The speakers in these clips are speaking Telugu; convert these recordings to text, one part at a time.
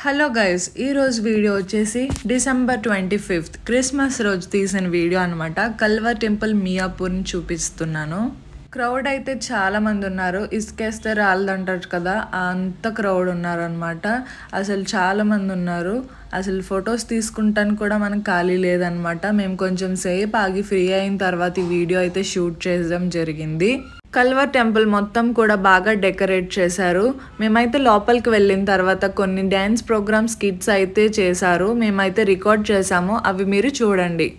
హలో గైస్, ఈరోజు వీడియో వచ్చేసి డిసెంబర్ 25th క్రిస్మస్ రోజు తీసిన వీడియో అనమాట. కల్వర్ టెంపుల్ మియాపూర్ని చూపిస్తున్నాను. క్రౌడ్ అయితే చాలా మంది ఉన్నారు. ఇసుకేస్తే రాళ్ళదంటారు కదా, అంత క్రౌడ్ ఉన్నారు అనమాట. అసలు చాలా మంది ఉన్నారు. అసలు ఫొటోస్ తీసుకుంటాను కూడా మనకు ఖాళీ లేదనమాట. మేము కొంచెం సేపు ఆగి ఫ్రీ అయిన తర్వాత ఈ వీడియో అయితే షూట్ చేయడం జరిగింది. కల్వర్ టెంపుల్ మొత్తం కూడా బాగా డెకరేట్ చేశారు. మేమైతే లోపలికి వెళ్ళిన తర్వాత కొన్ని డ్యాన్స్ ప్రోగ్రామ్స్ కిడ్స్ అయితే చేశారు. మేమైతే రికార్డ్ చేసాము, అవి మీరు చూడండి.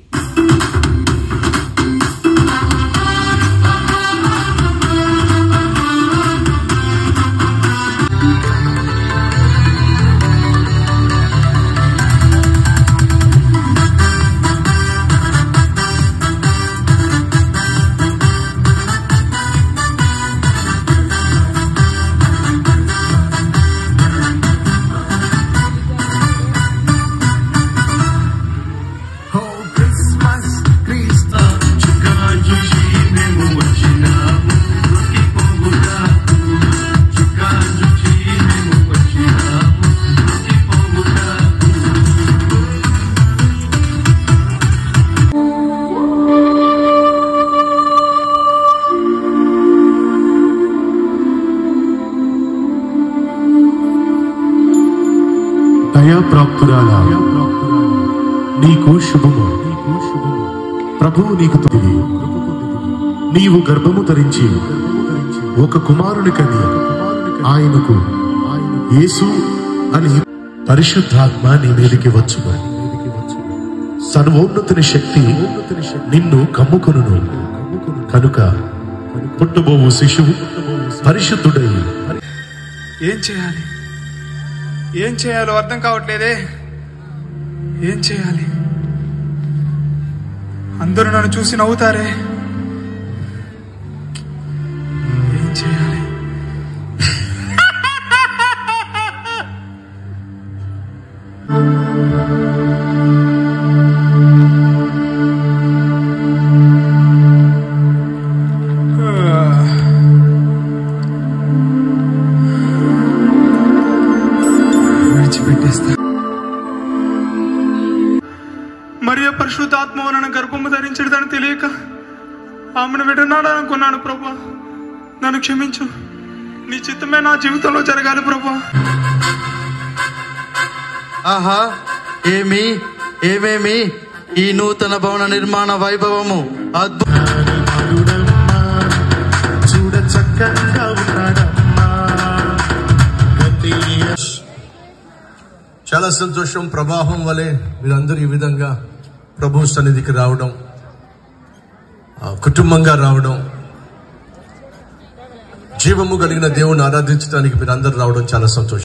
దయాప్రాప్తురాలా, నీకు శుభము. ప్రభువు నీకు తోడి, నీవు గర్భము ధరించి ఒక కుమారుని కని ఆయనకు యేసు అని పరిశుద్ధాత్మ నీ మీదకి వచ్చును. సర్వోన్నతుని శక్తి నిన్ను కమ్ముకొనును. కనుక పుట్టబోవు శిశువు పరిశుద్ధుడై. ఏం చేయాలో అర్థం కావట్లేదే. ఏం చేయాలి? అందరూ నన్ను చూసి నవ్వుతారే. ఏం చేయాలి? మరియ పరిశుద్ధాత్మ నన్ను గర్భము ధరించడని తెలియక ఆమెను విడనాడాలనుకున్నాను. ప్రభా, నన్ను క్షమించు. నీ చిత్తమే నా జీవితంలో జరగాలి ప్రభా. ఆహా, ఏమేమి ఈ నూతన భవన నిర్మాణ వైభవము! చూడ చక్కగా ఉన్నాడమ్మా. చాలా సంతోషం. ప్రవాహం వలె మీరందరూ ఈ విధంగా ప్రభు సన్నిధికి రావడం, కుటుంబంగా రావడం, జీవము కలిగిన దేవుని ఆరాధించడానికి మీరందరూ రావడం చాలా సంతోషం.